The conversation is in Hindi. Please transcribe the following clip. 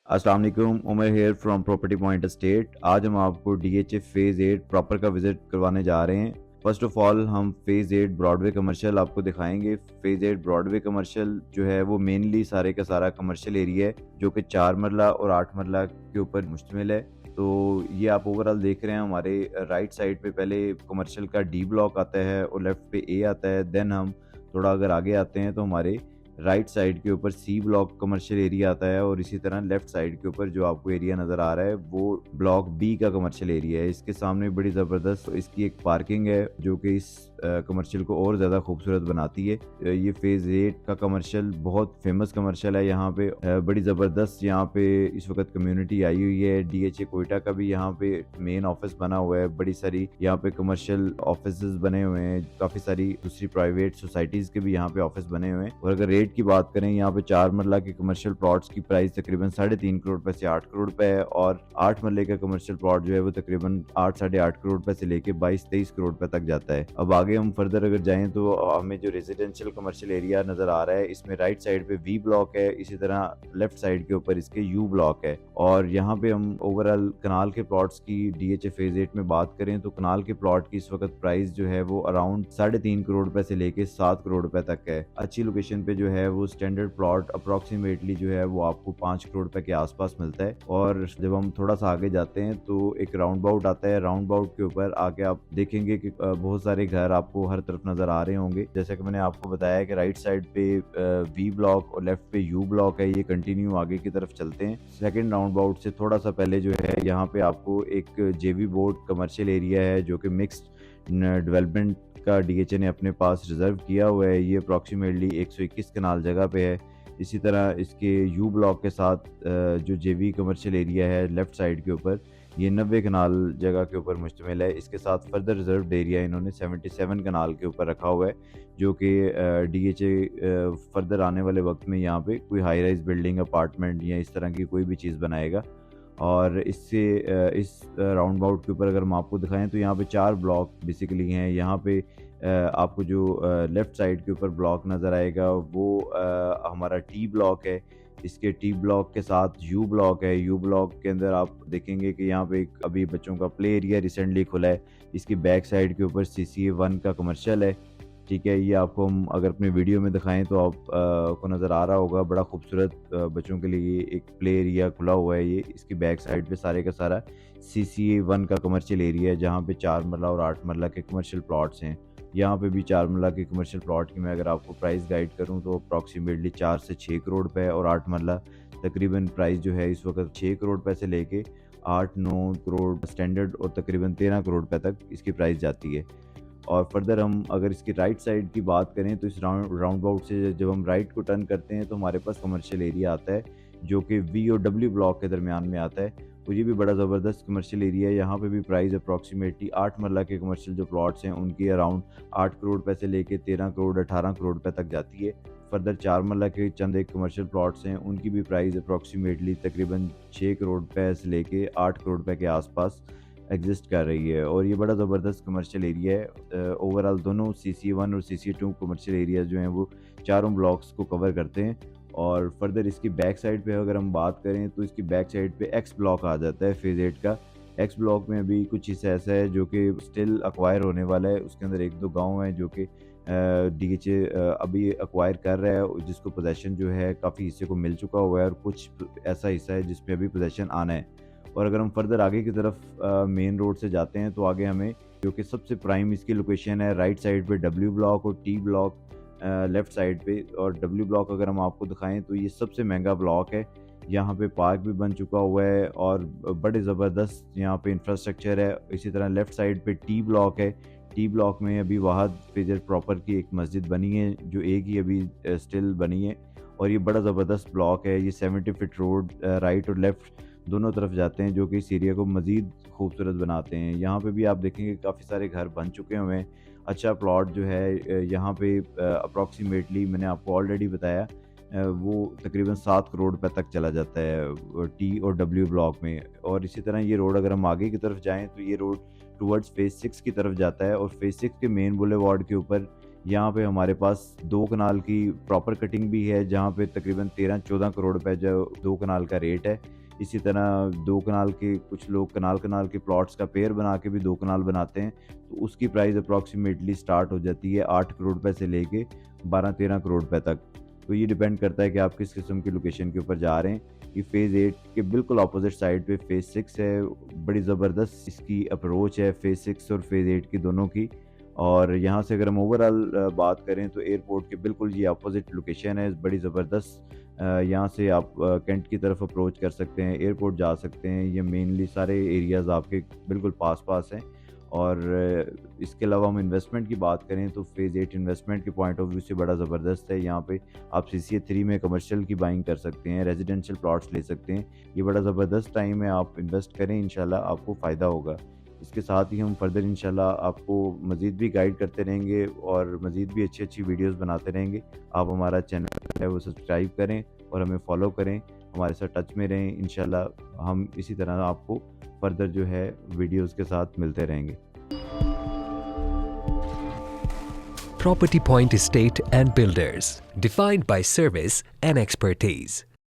अस्सलाम वालेकुम, Umar here from property point estate. आज हम आपको DHA फेज़ 8 प्रॉपर का विजिट करवाने जा रहे हैं। फर्स्ट ऑफ ऑल हम फेज़ 8 ब्रॉडवे कमर्शियल आपको दिखाएंगे। फेज़ 8 ब्रॉडवे कमर्शियल जो है वो मेनली सारे का सारा कमर्शियल एरिया है जो कि 4 मरला और 8 मरला के ऊपर मुश्तमिल है। तो ये आप ओवरऑल देख रहे हैं। हमारे राइट साइड पे पहले कमर्शियल का डी ब्लॉक आता है और लेफ्ट पे ए आता है। देन हम थोड़ा अगर आगे आते हैं तो हमारे राइट साइड के ऊपर सी ब्लॉक कमर्शियल एरिया आता है और इसी तरह लेफ्ट साइड के ऊपर जो आपको एरिया नज़र आ रहा है वो ब्लॉक बी का कमर्शियल एरिया है। इसके सामने बड़ी ज़बरदस्त इसकी एक पार्किंग है जो कि इस कमर्शियल को और ज़्यादा खूबसूरत बनाती है। ये फेज़ 8 का कमर्शियल बहुत फेमस कमर्शियल है। यहाँ पे बड़ी ज़बरदस्त यहाँ पे इस वक्त कम्युनिटी आई हुई है। DHA कोयटा का भी यहाँ पे मेन ऑफिस बना हुआ है। बड़ी सारी यहाँ पे कमर्शियल ऑफिस बने हुए हैं। काफ़ी सारी दूसरी प्राइवेट सोसाइटीज़ के भी यहाँ पे ऑफिस बने हुए हैं। और अगर रेट की बात करें, यहाँ पे 4 मरला के कमर्शियल प्लॉट्स की प्राइस तकरीबन 3.5 करोड़ रुपए से 8 करोड़ रुपए है और 8 मरले का कमर्शियल प्लॉट जो है वो तकरीबन 8-8.5 करोड़ रुपए से लेके 22-23 करोड़ रुपए तक जाता है। अब आगे हम फर्दर अगर जाएं तो हमें जो रेजिडेंशियल कमर्शियल एरिया नजर आ रहा है, इसमें राइट साइड पे V ब्लॉक है, इसी तरह लेफ्ट साइड के ऊपर इसके U ब्लॉक है। और यहाँ पे हम ओवरऑल कनाल के प्लॉट्स की DHA फेज 8 में बात करें तो कनाल के प्लॉट की इस वक्त प्राइस जो है वो अराउंड 3.5 करोड़ रुपए से लेके 7 करोड़ रुपए तक है। अच्छी लोकेशन पे जो है वो स्टैंडर्ड प्लॉट अप्रोक्सीमेटली जो है वो आपको 5 करोड़ रुपए के आसपास मिलता है। और जब हम थोड़ा सा आगे जाते हैं तो एक राउंड बाउट आता है। राउंड बाउट के ऊपर आके आप देखेंगे कि बहुत सारे घर आपको हर तरफ नजर आ रहे होंगे। जैसा कि मैंने आपको बताया कि राइट साइड पे V ब्लॉक और लेफ्ट पे U ब्लॉक है। ये कंटिन्यू आगे की तरफ चलते हैं। सेकंड राउंड बाउट से थोड़ा सा पहले जो है यहाँ पे आपको एक JV बोर्ड कमर्शियल एरिया है जो कि मिक्स्ड डेवलपमेंट का DHA ने अपने पास रिजर्व किया हुआ है। ये अप्रॉक्सीमेटली 121 कनाल जगह पे है। इसी तरह इसके U ब्लॉक के साथ जो JV कमर्शियल एरिया है लेफ्ट साइड के ऊपर, ये 90 कनाल जगह के ऊपर मुश्तमिल है। इसके साथ फर्दर रिजर्व एरिया इन्होंने 77 कनाल के ऊपर रखा हुआ है जो कि DHA फर्दर आने वाले वक्त में यहाँ पे कोई हाई राइज बिल्डिंग, अपार्टमेंट या इस तरह की कोई भी चीज़ बनाएगा। और इससे इस राउंड बाउट के ऊपर अगर हम आपको दिखाएं तो यहाँ पे 4 ब्लॉक बेसिकली हैं। यहाँ पे आपको जो लेफ़्ट साइड के ऊपर ब्लॉक नज़र आएगा वो हमारा T ब्लॉक है। इसके T ब्लॉक के साथ U ब्लॉक है। U ब्लॉक के अंदर आप देखेंगे कि यहाँ पे एक अभी बच्चों का प्ले एरिया रिसेंटली खुला है। इसकी बैक साइड के ऊपर CCA 1 का कमर्शियल है। ठीक है, ये आपको हम अगर अपने वीडियो में दिखाएं तो आप को नज़र आ रहा होगा। बड़ा खूबसूरत बच्चों के लिए एक प्ले एरिया खुला हुआ है। ये इसकी बैक साइड पे सारे का सारा CCA 1 का कमर्शियल एरिया है जहाँ पे 4 मरला और 8 मरला के कमर्शियल प्लॉट्स हैं। यहाँ पे भी 4 मरला के कमर्शियल प्लॉट की मैं अगर आपको प्राइस गाइड करूँ तो अप्रॉक्सीमेटली 4 से 6 करोड़ रुपए और 8 मरला तकरीबन प्राइस जो है इस वक्त 6 करोड़ रुपए से लेके 8-9 करोड़ स्टैंडर्ड और तकरीबन 13 करोड़ रुपए तक इसकी प्राइस जाती है। और फर्दर हम अगर इसकी राइट साइड की बात करें तो इस राउंड बाउट से जब हम राइट को टर्न करते हैं तो हमारे पास कमर्शियल एरिया आता है जो कि V और W ब्लॉक के दरमियान में आता है। तो ये भी बड़ा ज़बरदस्त कमर्शियल एरिया है। यहाँ पे भी प्राइस अप्रॉक्सीमेटली 8 मरला के कमर्शियल जो प्लॉट्स हैं उनकी अराउंड 8 करोड़ रुपए से लेके 13 करोड़ 18 करोड़ रुपए तक जाती है। फर्दर 4 मरला के चंद एक कमर्शियल प्लॉट्स हैं उनकी भी प्राइस अप्रॉक्सीमेटली तकरीबन 6 करोड़ रुपए से लेके 8 करोड़ रुपए के आसपास एग्जिस्ट कर रही है। और ये बड़ा ज़बरदस्त कमर्शियल एरिया है। ओवरऑल दोनों CC 1 और CC 2 कमर्शियल एरिया जो हैं वो चारों ब्लॉक्स को कवर करते हैं। और फर्दर इसकी बैक साइड पे अगर हम बात करें तो इसकी बैक साइड पे X ब्लॉक आ जाता है फेज़ 8 का। X ब्लॉक में अभी कुछ हिस्सा ऐसा है जो कि स्टिल एक्वायर होने वाला है। उसके अंदर 1-2 गाँव हैं जो कि DHA अभी एक्वायर कर रहा है जिसको पोजेसन जो है काफ़ी हिस्से को मिल चुका हुआ है और कुछ ऐसा हिस्सा है जिसमें अभी पोजेसन आना है। और अगर हम फर्दर आगे की तरफ मेन रोड से जाते हैं तो आगे हमें जो कि सबसे प्राइम इसकी लोकेशन है राइट साइड पे W ब्लॉक और T ब्लॉक लेफ़्ट साइड पे। और W ब्लॉक अगर हम आपको दिखाएं तो ये सबसे महंगा ब्लॉक है। यहाँ पे पार्क भी बन चुका हुआ है और बड़े ज़बरदस्त यहाँ पे इंफ्रास्ट्रक्चर है। इसी तरह लेफ़्ट साइड पे T ब्लॉक है। T ब्लॉक में अभी वाहद फेजर प्रॉपर की एक मस्जिद बनी है जो एक ही अभी स्टिल बनी है। और ये बड़ा ज़बरदस्त ब्लॉक है। ये 70 फीट रोड राइट और लेफ़्ट दोनों तरफ जाते हैं जो कि इस एरिया को मज़ीद खूबसूरत बनाते हैं। यहाँ पे भी आप देखेंगे काफ़ी सारे घर बन चुके हुए हैं। अच्छा प्लॉट जो है यहाँ पे अप्रॉक्सीमेटली मैंने आपको ऑलरेडी बताया वो तकरीबन 7 करोड़ रुपए तक चला जाता है T और W ब्लॉक में। और इसी तरह ये रोड अगर हम आगे की तरफ जाएँ तो ये रोड टुवर्ड्स फेज़ 6 की तरफ जाता है। और फेज़ 6 के मेन बुलेवार्ड के ऊपर यहाँ पे हमारे पास 2 कनाल की प्रॉपर कटिंग भी है जहाँ पे तकरीबन 13-14 करोड़ रुपए जो 2 कनाल का रेट है। इसी तरह 2 कनाल के, कुछ लोग कनाल के प्लॉट्स का पेयर बना के भी 2 कनाल बनाते हैं, तो उसकी प्राइस अप्रॉक्सीमेटली स्टार्ट हो जाती है 8 करोड़ रुपए से लेके 12-13 करोड़ रुपए तक। तो ये डिपेंड करता है कि आप किस किस्म की लोकेशन के ऊपर जा रहे हैं। ये फ़ेज़ 8 के बिल्कुल अपोजिट साइड पे फ़ेज़ 6 है। बड़ी ज़बरदस्त इसकी अप्रोच है फ़ेज़ 6 और फ़ेज़ 8 की दोनों की। और यहाँ से अगर हम ओवरऑल बात करें तो एयरपोर्ट के बिल्कुल ये अपोजिट लोकेशन है, बड़ी ज़बरदस्त। यहाँ से आप कैंट की तरफ अप्रोच कर सकते हैं, एयरपोर्ट जा सकते हैं। ये मेनली सारे एरियाज़ आपके बिल्कुल पास हैं। और इसके अलावा हम इन्वेस्टमेंट की बात करें तो फ़ेज़ 8 इन्वेस्टमेंट के पॉइंट ऑफ व्यू से बड़ा ज़बरदस्त है। यहाँ पे आप CCA 3 में कमर्शियल की बाइंग कर सकते हैं, रेजिडेंशियल प्लॉट्स ले सकते हैं। ये बड़ा ज़बरदस्त टाइम है, आप इन्वेस्ट करें, इंशाल्लाह आपको फ़ायदा होगा। इसके साथ ही हम फर्दर इंशाल्लाह आपको मज़ीद भी गाइड करते रहेंगे और मज़ीद भी अच्छी वीडियोस बनाते रहेंगे। आप हमारा चैनल है वो सब्सक्राइब करें और हमें फॉलो करें, हमारे साथ टच में रहें। इंशाल्लाह हम इसी तरह आपको फर्दर जो है वीडियोस के साथ मिलते रहेंगे। Property Point Estate and Builders, defined by service and expertise.